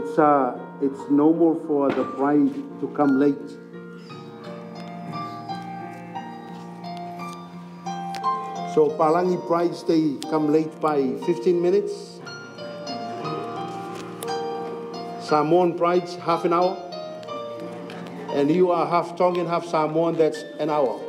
it's normal for the bride to come late. So Palangi brides, they come late by 15 minutes. Samoan brides, half an hour. And you are half Tongan, half Samoan, that's an hour.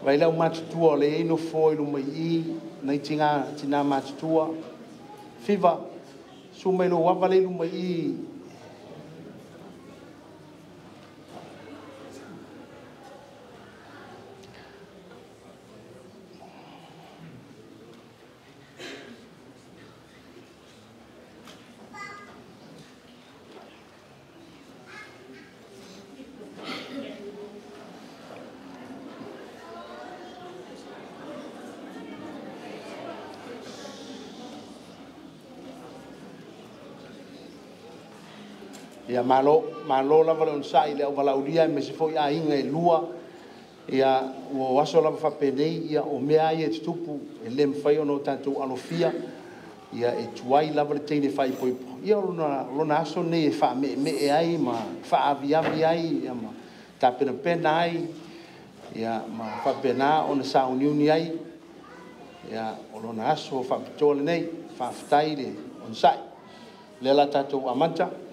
Vai lau matutua le ino fo ilu mai I nei tina matutua fiva suma ilo wapa le ilu mai I ia malo lava le onsai le auvalaulia me se foi ainga e lua ia o aso lava fapenei ia o mea ia te tupu e le mwhai ono tātou alofia ia e tuai lava le teine whai poipo ia lona aso nei e wha me e ai ma wha avi ai ia ma ta pena ai ia ma wha pena o na sauniuni ai ia o lona aso wha pitole nei wha fitai le onsai le la tātou amanta.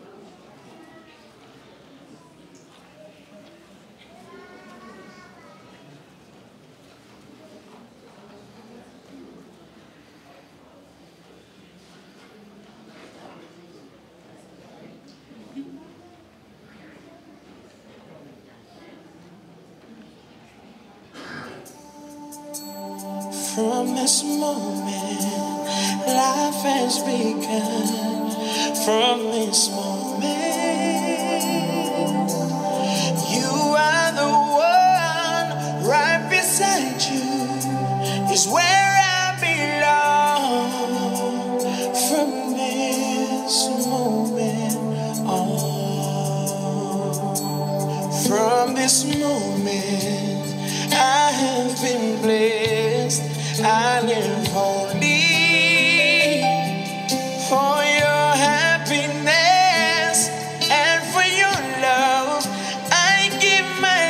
From this moment, life has begun. From this moment, you are the one right beside you is where I belong. From this moment on, from this moment, I have been blessed. I live only for your happiness and for your love. I give my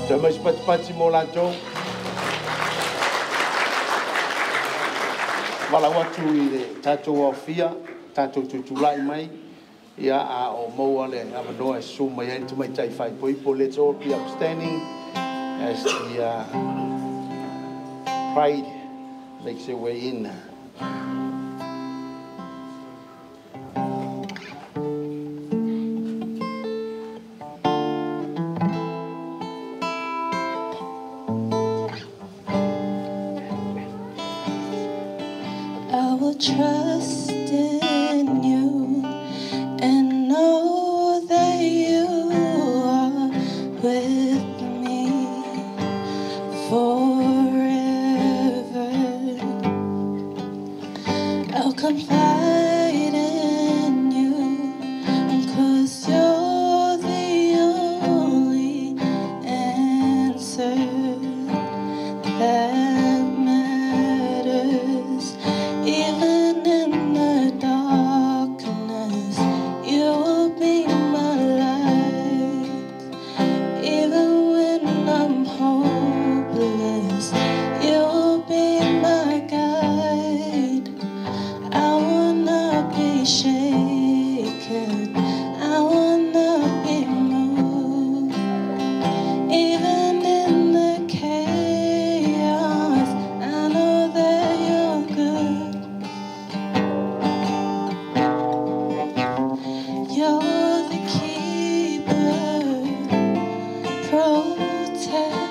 Te mai pati mo lantou. Wala watu I le tātou au fia, tātou tutulai mai. Ia a o moa le avanoa suma ia into mai tai whai poipo. Let's all be upstanding as the pride makes their way in. I will trust in you and know that you are with me forever. I'll confide in you, 'cause you're the only answer that matters. Even in the darkness, you will be my light. Even when I'm hopeless, you will be my guide. I will not be shaken, I will not be moved. Even in the chaos, I know that you're good. You're the keeper, protect.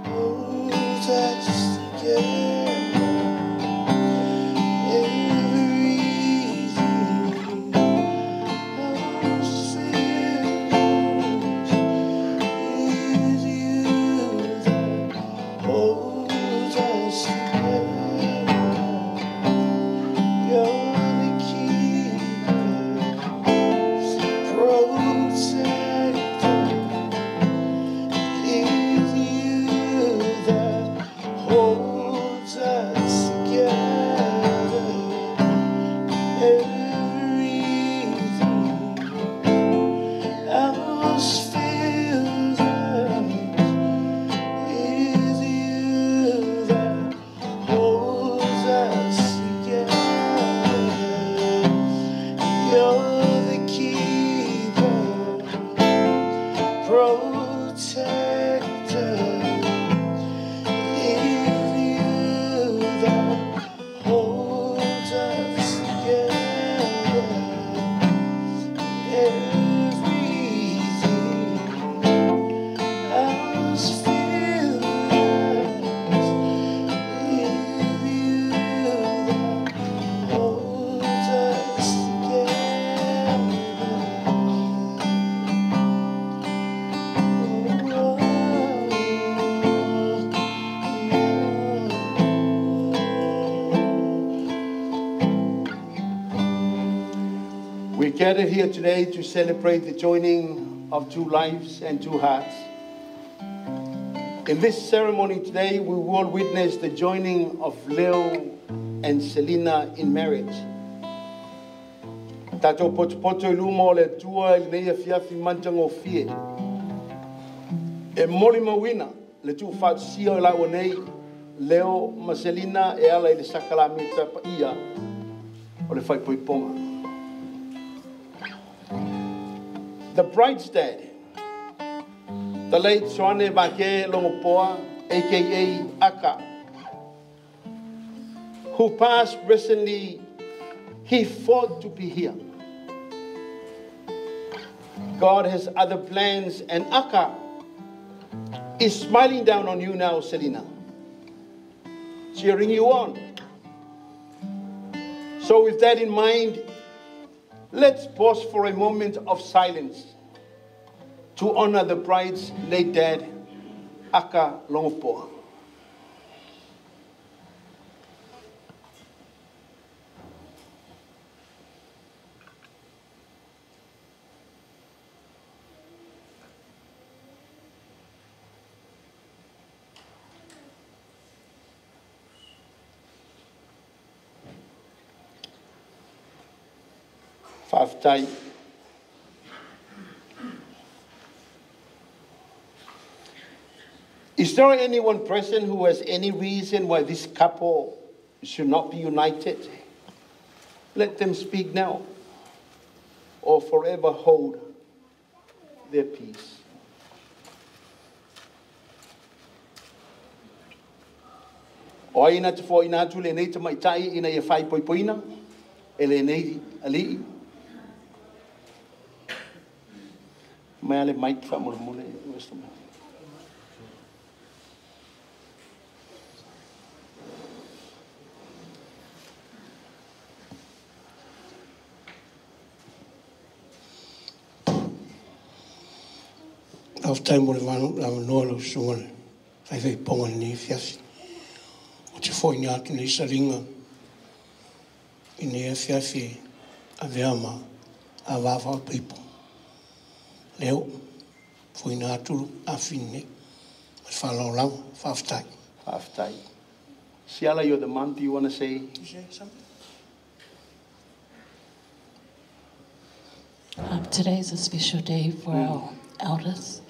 Holds us together, everything else fails. Is you that holds us together. You're the keeper, protector. Is you that holds us together. Everything else fails us. Is you that holds us together. You're the keeper, protector. Is you that holds us together. Everything else fails us. Is you that holds us We gathered here today to celebrate the joining of two lives and two hearts. In this ceremony today, we will witness the joining of Leo and Selina in marriage. Tato poto ilumo le tua il neia fiafi mantango fie. E moli mawina le tu fat sio la nei Leo ma Selina e ala ile sakalamita pa ia o le fai poiponga. The bride's dad, the late Soane Vake Longopoa, aka Aka, who passed recently, he fought to be here. God has other plans, and Aka is smiling down on you now, Selina, cheering you on. So with that in mind, let's pause for a moment of silence to honor the bride's late dad, Aka Longopoa. Faftai, Is there anyone present who has any reason why this couple should not be united? Let them speak now, or forever hold their peace. O ina te fo ina tu le nei te maitai ina ia whai poipoina, e le nei ali. Mai ale mai ki whamura mune, Mr. Man. Of time when I'm no soon, I say ponga ni fiasi. O te foi ni atu ni Selina, i ni fiasi a veama a wawa people. Leo, foi ni atu a fine, mas fala lang, faftai. Faftai. Siala, you're the mom. Do you want to say? You say something? Today's a special day for our elders.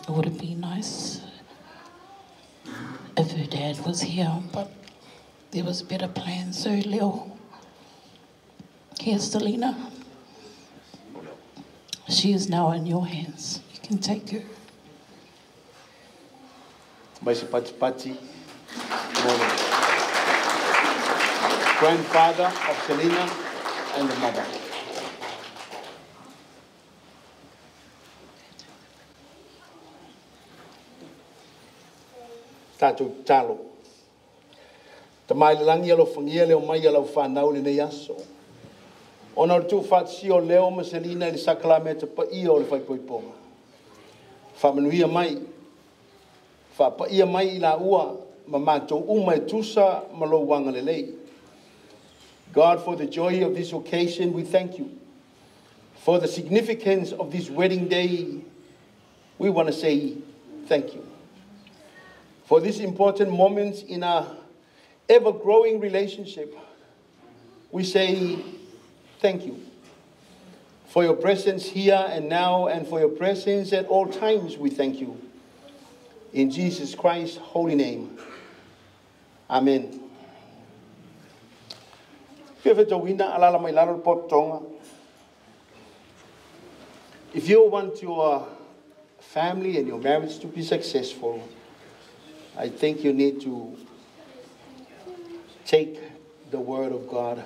It would have been nice if her dad was here, but there was better plans. So, Leo, here's Selina. She is now in your hands. You can take her. Maisi Pati Pati, grandfather of Selina and the mother. Tātou talo. Ta mai langi alo whangia leo mai alo whanau le nei aso. Ona o tu whatsi o leo ma Selina ili sakala me te pa ia o le whaipoiponga. Whamanuia mai. Whapa ia mai ila ua ma mātou umai tusa ma lo wanga le lei. God, for the joy of this occasion, we thank you. For the significance of this wedding day, we want to say thank you. For these important moments in our ever-growing relationship, we say thank you. For your presence here and now, and for your presence at all times, we thank you. In Jesus Christ's holy name, amen. If you want your family and your marriage to be successful, I think you need to take the word of God.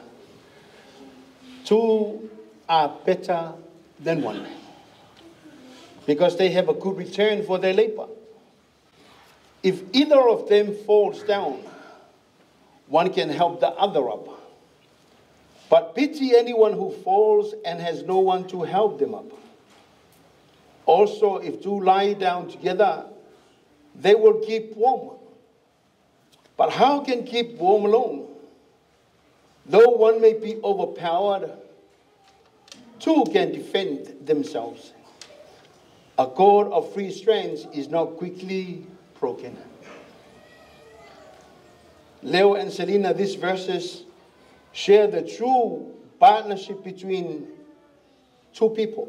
Two are better than one, because they have a good return for their labor. If either of them falls down, one can help the other up. But pity anyone who falls and has no one to help them up. Also, if two lie down together, they will keep warm. But how can keep warm alone? Though one may be overpowered, two can defend themselves. A cord of three strands is not quickly broken. Leo and Selina, these verses share the true partnership between two people.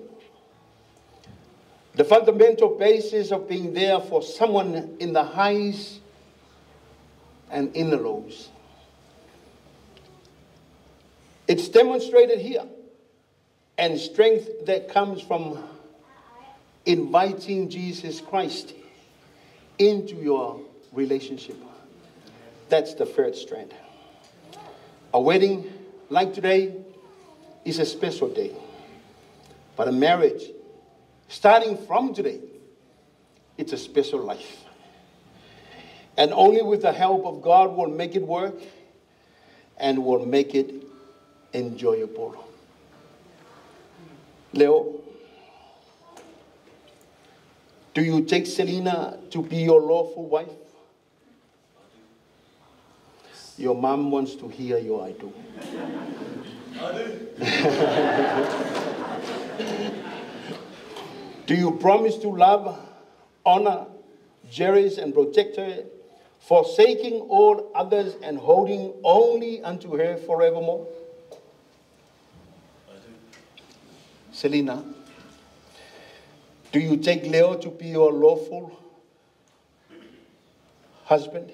The fundamental basis of being there for someone in the highs and in the lows. It's demonstrated here, and strength that comes from inviting Jesus Christ into your relationship. That's the third strand. A wedding like today is a special day, but a marriage starting from today, it's a special life. And only with the help of God will make it work and will make it enjoyable. Leo, do you take Selina to be your lawful wife? Your mom wants to hear your I do. Do you promise to love, honor, cherish, and protect her, forsaking all others and holding only unto her forevermore? I do. Selina, do you take Leo to be your lawful Husband,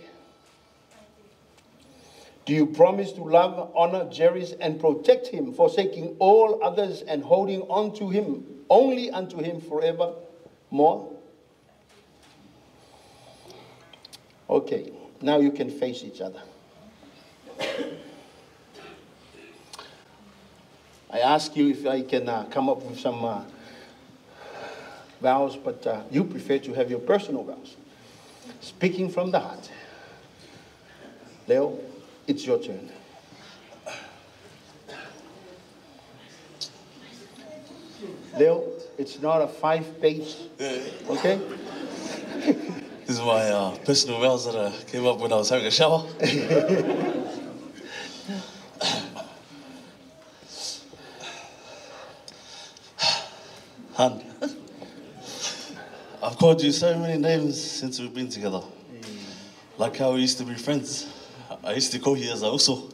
do you promise to love, honor, cherish, and protect him, forsaking all others and holding on to him, only unto him forever more? Okay, now you can face each other. I ask you if I can come up with some vows, but you prefer to have your personal vows. Speaking from the heart. Leo, it's your turn. Leo, it's not a 5-page, okay? This is my personal vows that I came up when I was having a shower. Han, I've called you so many names since we've been together. Like how we used to be friends. I used to call you as I also.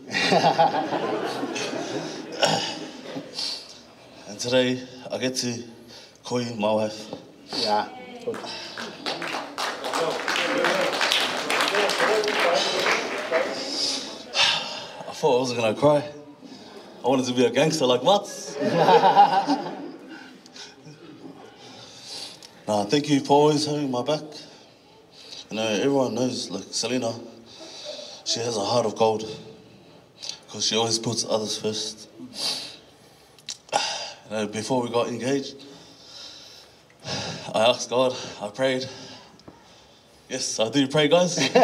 And today, I get to call you my wife. Yeah. I thought I wasn't gonna cry. I wanted to be a gangster like Mats. Thank you for always having my back. You know, everyone knows, like Selina, she has a heart of gold because she always puts others first. You know, before we got engaged, I asked God, I prayed. Yes, I do pray, guys. Even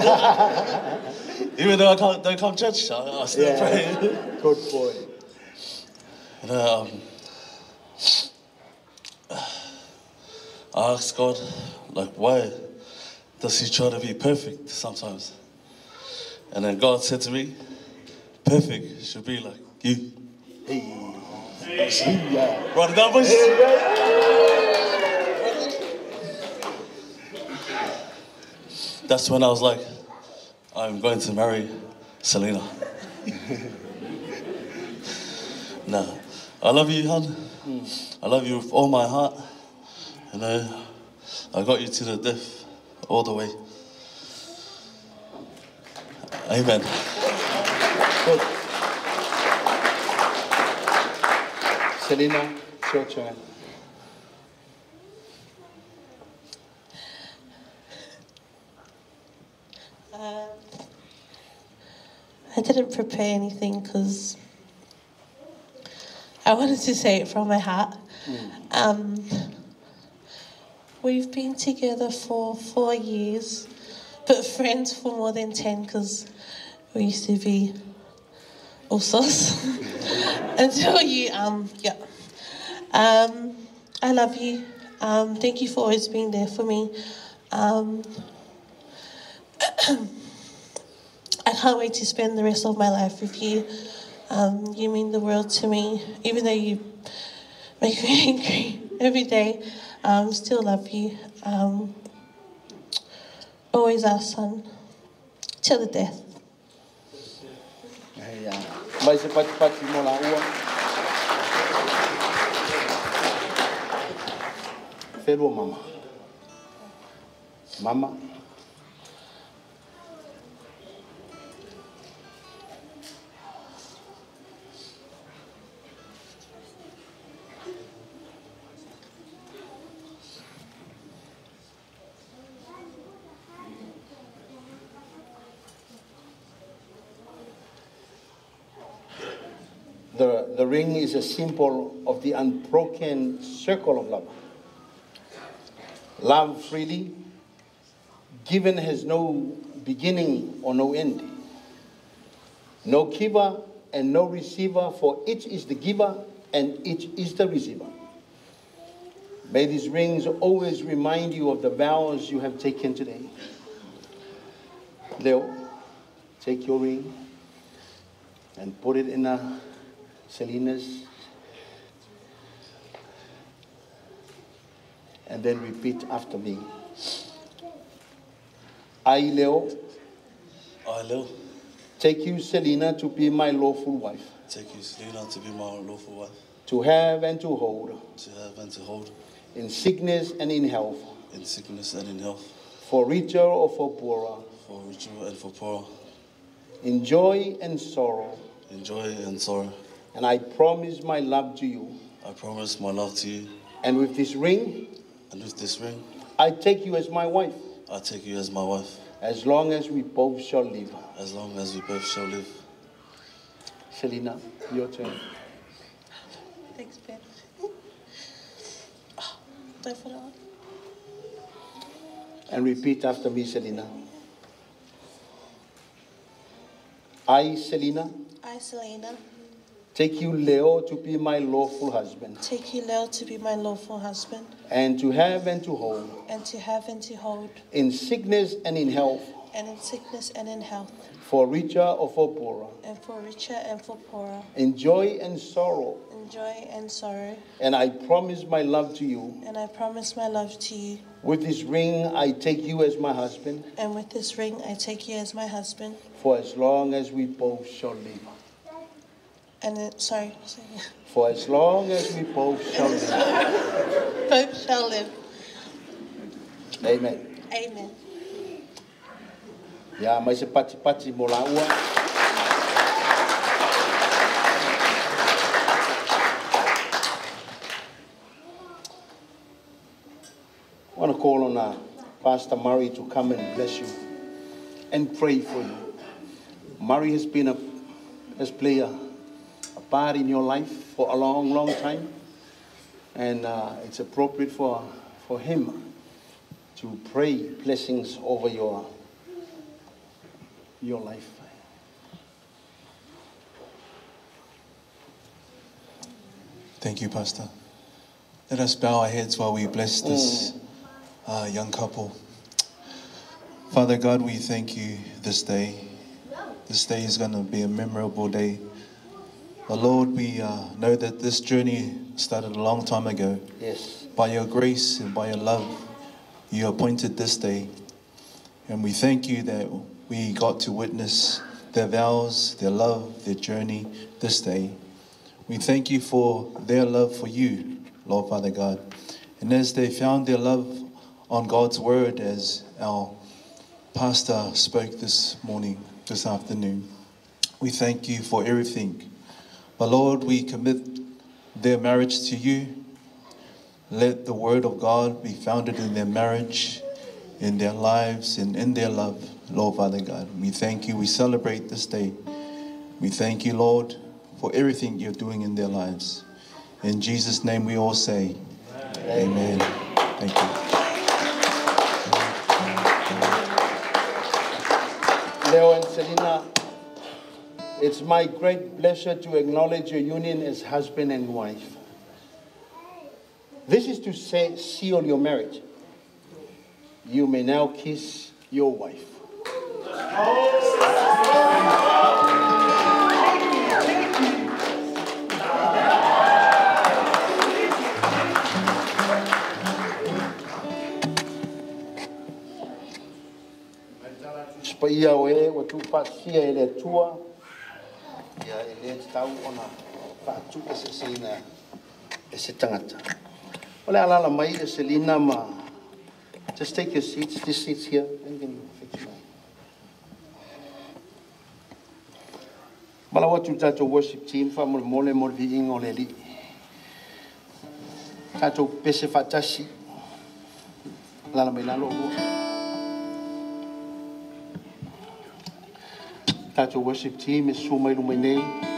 though I don't come to church, I still pray. Good boy. You know, I asked God, like, why does he try to be perfect sometimes? And then God said to me, perfect should be like you. Hey. Run it down, boys. That's when I was like, I'm going to marry Selina. No, I love you, hon. I love you with all my heart. You know, I got you to the death, all the way. Amen. Good. Selina, it's your turn. I didn't prepare anything because I wanted to say it from my heart. We've been together for 4 years, but friends for more than 10 because we used to be all sorts. Until you, I love you. Thank you for always being there for me. I can't wait to spend the rest of my life with you. You mean the world to me, even though you make me angry every day. Still love you. Always our son, till the death. Mai se pati mo la ua. Whenua mama. Mama. The ring is a symbol of the unbroken circle of love. Love freely, given has no beginning or no end. No giver and no receiver, for each is the giver and each is the receiver. May these rings always remind you of the vows you have taken today. Leo, take your ring and put it in Selina's, and then repeat after me. I, Leo, take you, Selina, to be my lawful wife. Take you, Selina, to be my lawful wife. To have and to hold. To have and to hold. In sickness and in health. In sickness and in health. For richer or for poorer. for richer and for poorer, in joy and sorrow. in joy and sorrow. And I promise my love to you. I promise my love to you, And with this ring, and with this ring, I take you as my wife, I take you as my wife, as long as we both shall live. as long as we both shall live. Selina, your turn. Thanks, Ben. Do I put it on? And repeat after me, Selina. I, Selina, I, Selina, take you, Leo, to be my lawful husband, take you, Leo, to be my lawful husband, and to have and to hold, and to have and to hold, in sickness and in health, and in sickness and in health, for richer or for poorer, and for richer and for poorer, in joy and sorrow. in joy and sorrow. And I promise my love to you. And I promise my love to you. With this ring, I take you as my husband, And with this ring, I take you as my husband. for as long as we both shall live. And then, sorry. For as long as we both shall live. Both shall live. Amen. Amen. Ya, mai se pati mo la ua. I want to call on Pastor Murray to come and bless you and pray for you. Murray has played a part in your life for a long, long time, and it's appropriate for him to pray blessings over your life. Thank you, Pastor. Let us bow our heads while we bless this young couple. Father God, we thank you this day. This day is going to be a memorable day. But Lord, we know that this journey started a long time ago. Yes. By your grace and by your love, you appointed this day. And we thank you that we got to witness their vows, their love, their journey this day. We thank you for their love for you, Lord Father God. And as they found their love on God's word, as our pastor spoke this morning, this afternoon, we thank you for everything. But Lord, we commit their marriage to you. Let the word of God be founded in their marriage, in their lives, and in their love, Lord Father God. We thank you. We celebrate this day. We thank you, Lord, for everything you're doing in their lives. In Jesus' name we all say, Amen. Thank you. Leo and Selina, it's my great pleasure to acknowledge your union as husband and wife. This is to seal your marriage. You may now kiss your wife. Spaia oe o tu pasia ele tua ya ele tau ona pa tu ese Selina ese tangata. Ole ala mai e Selina ma. Just take your seats. This seat's here. Then can you fix mine. Malawa tu tato worship team fa mole viing o le li. Tato pese fatashi. Lala mai lalo. Tato worship team is sumai lumenei.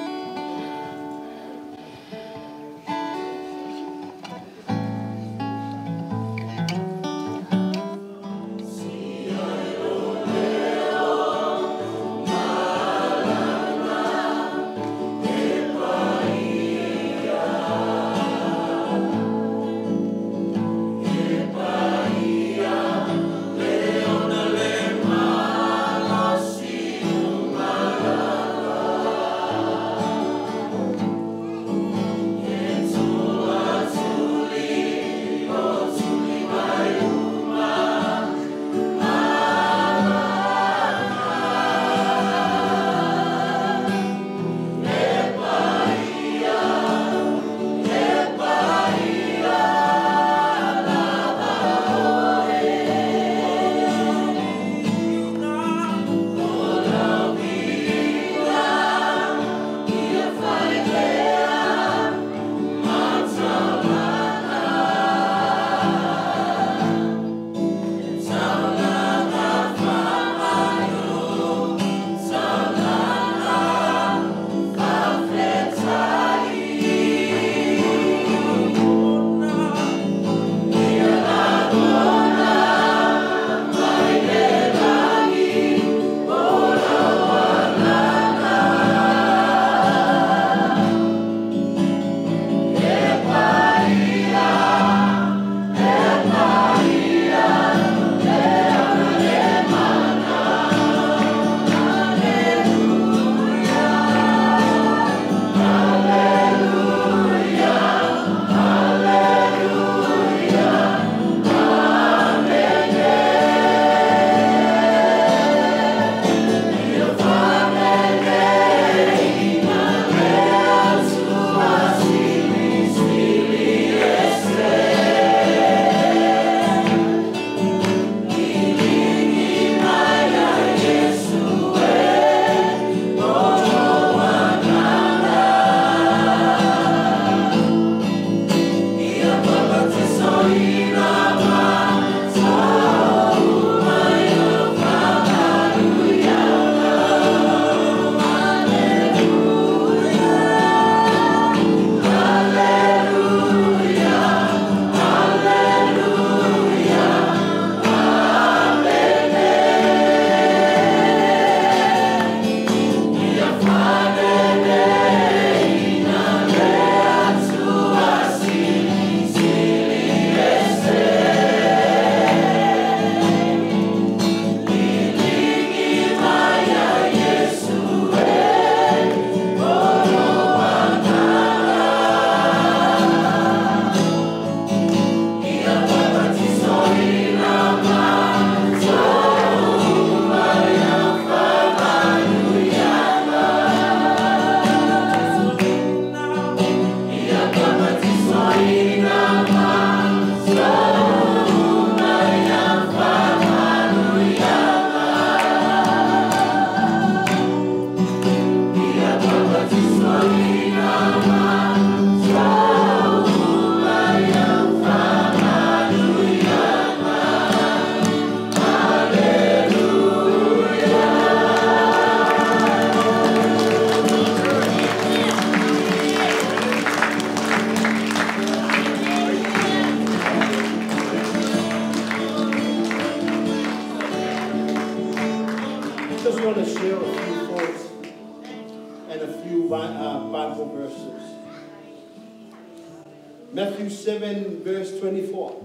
Matthew 7, verse 24.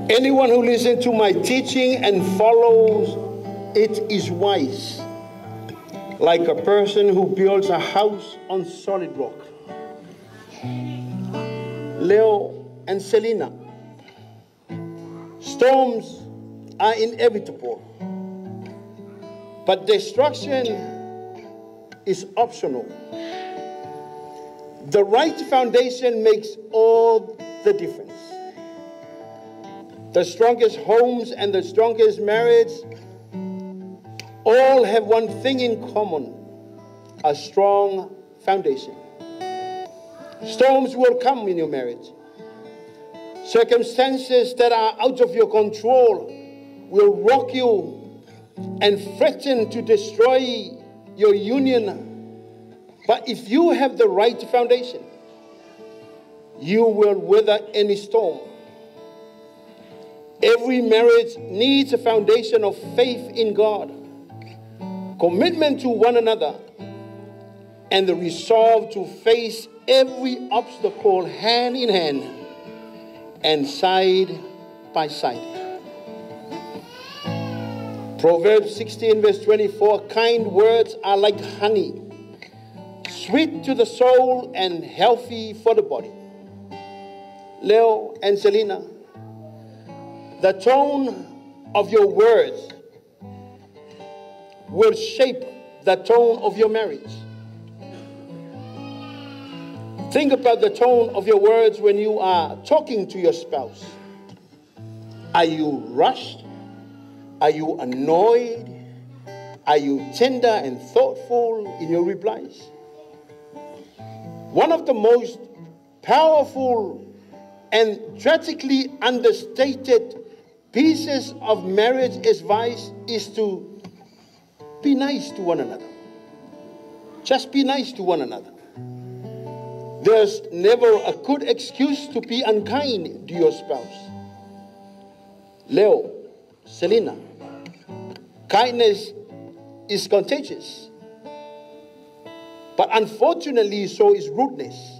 Anyone who listens to my teaching and follows it is wise, like a person who builds a house on solid rock. Leo and Selina, storms are inevitable, but destruction is optional. The right foundation makes all the difference. The strongest homes and the strongest marriage all have one thing in common: a strong foundation. Storms will come in your marriage. Circumstances that are out of your control will rock you and threaten to destroy your union. But if you have the right foundation, you will weather any storm. Every marriage needs a foundation of faith in God, commitment to one another, and the resolve to face every obstacle hand in hand and side by side. Proverbs 16 verse 24, kind words are like honey, sweet to the soul and healthy for the body. Leo and Selina, the tone of your words will shape the tone of your marriage. Think about the tone of your words when you are talking to your spouse. Are you rushed? Are you annoyed? Are you tender and thoughtful in your replies? One of the most powerful and tragically understated pieces of marriage advice is to be nice to one another. Just be nice to one another. There's never a good excuse to be unkind to your spouse. Leo, Selina, kindness is contagious. But unfortunately, so is rudeness.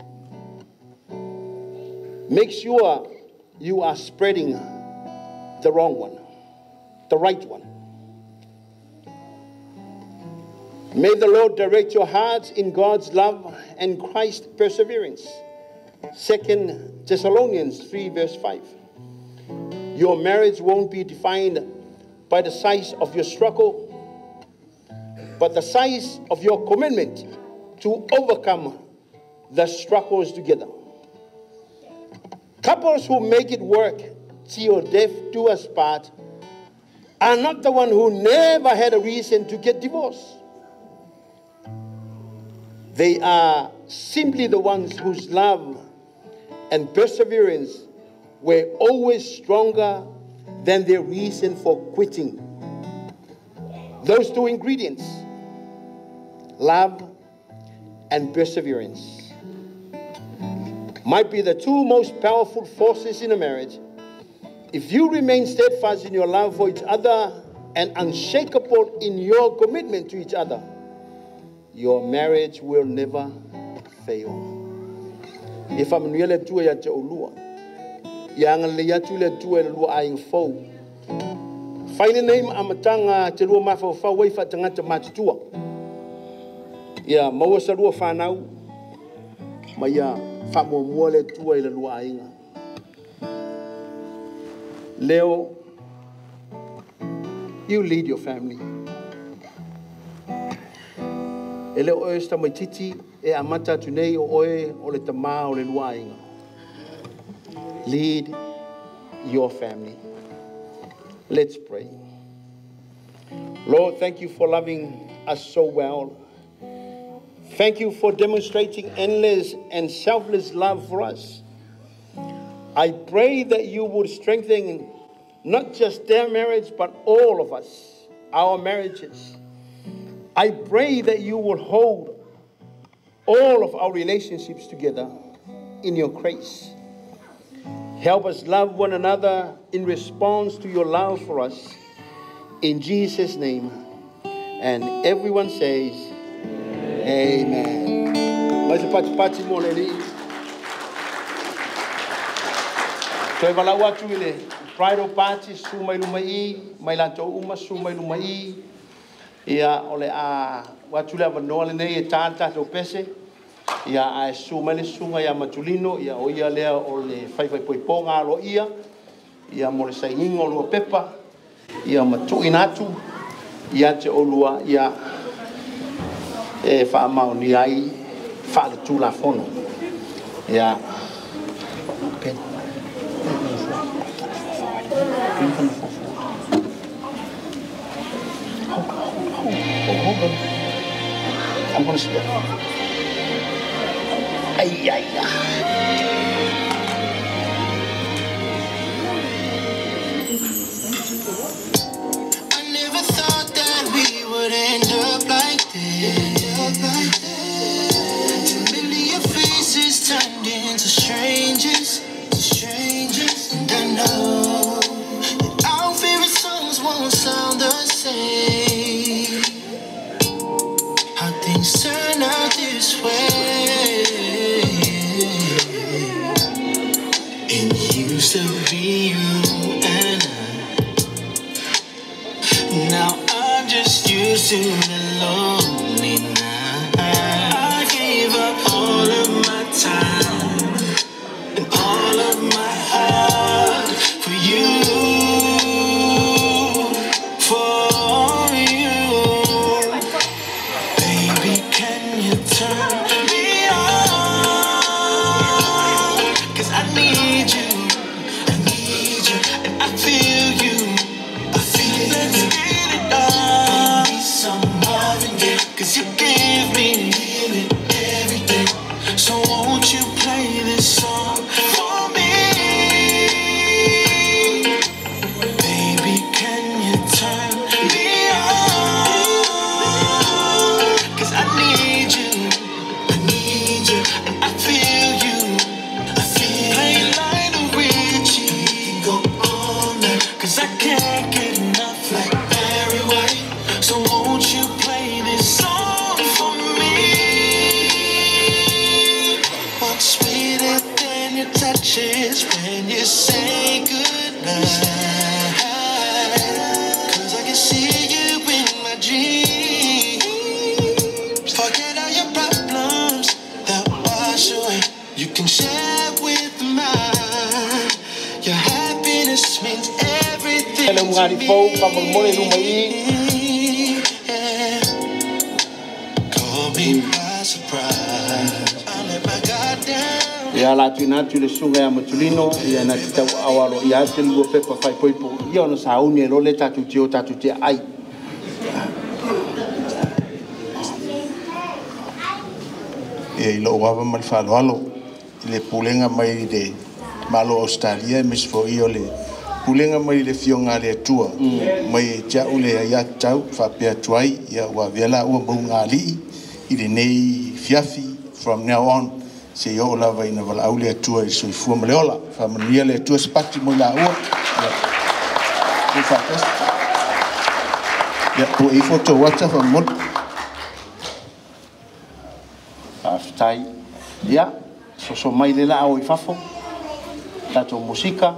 Make sure you are spreading the wrong one, the right one. May the Lord direct your hearts in God's love and Christ's perseverance. 2 Thessalonians 3 verse 5. Your marriage won't be defined by the size of your struggle, but the size of your commitment to overcome the struggles together. Couples who make it work till death do us part are not the one who never had a reason to get divorced. They are simply the ones whose love and perseverance were always stronger than their reason for quitting. Those two ingredients, love and perseverance, might be the two most powerful forces in a marriage. If you remain steadfast in your love for each other and unshakable in your commitment to each other, your marriage will never fail. If I'm really doing it, yang le tu le tu le aing fo. Final name amatanga te lua mafo fa wai fa tanga te matua. Ya maua sa lua fa nau. Maya fa mo mo le tu le lua ainga. Leo, you lead your family. Ele o esta mai titi e amata tunei o oe o le tama o le lua ainga. Lead your family. Let's pray. Lord, thank you for loving us so well. Thank you for demonstrating endless and selfless love for us. I pray that you would strengthen not just their marriage, but all of us, our marriages. I pray that you will hold all of our relationships together in your grace. Help us love one another in response to your love for us. In Jesus' name. And everyone says, Amen. Amen. Toi walau atu ile bridal party sumai lumai mai lanto uma sumai lumai ia ole a watu le vanoa le nei e tanta to pese ia a sumai le sunga ia matulino ia o ia lea o le fai poiponga lo ia mo le saingo lo pepa ia matu inatu ia te olua ia e fa mauni ai fa le tula fono ia I'm going to spit. Ay, ay, ay. I never thought that we would end up like this. Familiar faces turned into strangers, and I know that our favorite songs won't sound the same. How things turn out this way. It used to be you and I. Now I'm just used to the lonely night. I gave up all of my time and all of my heart for you. For you. Baby, can you turn me on? 'Cause I need you, and I feel you. Let's get it on. Give me some loving, yeah, 'cause you give me everything. So won't you play this song for me? Baby, can you turn me on? 'Cause I need you, and I feel you. Play Lionel Richie, go on now, 'cause I can't get enough like Barry White. So won't you play this song for me? What's sweeter than your touches when you say goodnight? 'Cause I can see you in my dreams. Forget all your problems, they'll wash away. You can share with mine. Your happiness means everything Ele ngari fou pa mole lumai yeah. Call me by surprise. I let my guard down. ia latu inatu le sunga ia matulino ia na tau awalo ia te lua pepa fai poipo ia ona sauni e lole tatu te ai e ilo wava mal falo le pulenga mai de malo Australia mis fo io le pulenga mai le fionga le tua mai ja ule ia tau fa pe tuai ia wa vela o bunga ali i le nei fiafi from now on se yo la vai na vala ule tua i sui fu mleola fa mania le tua spati mo la o o fa test ya po i foto what's fa mo aftai ia so mai le la o i fafo tato musika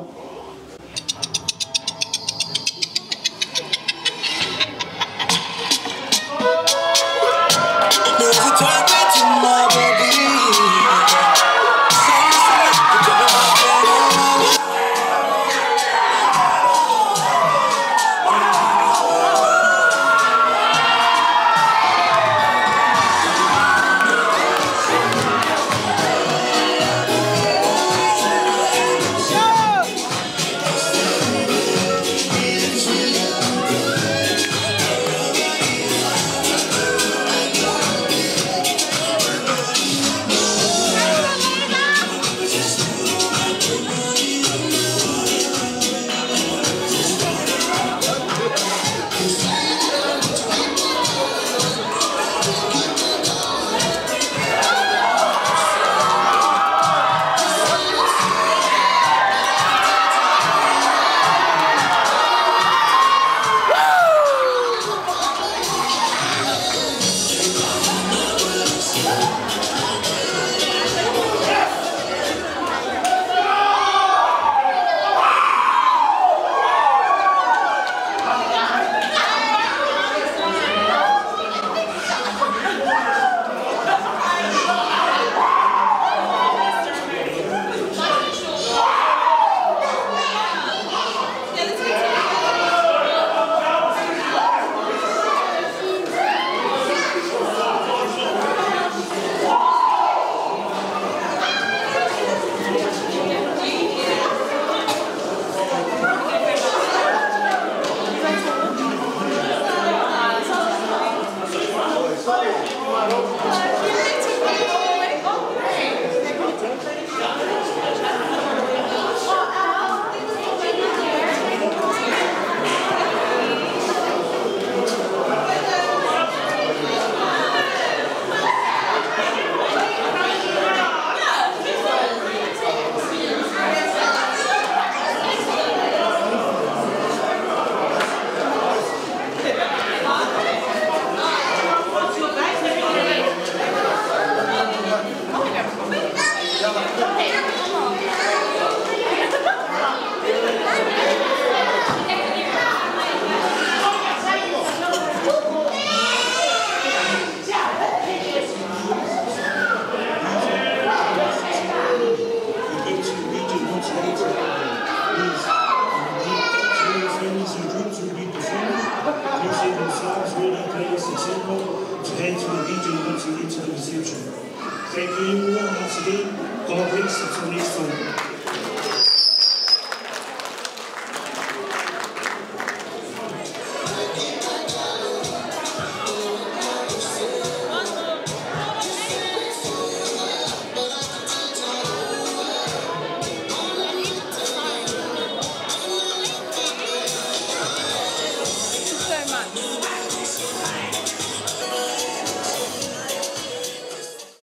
isi tū.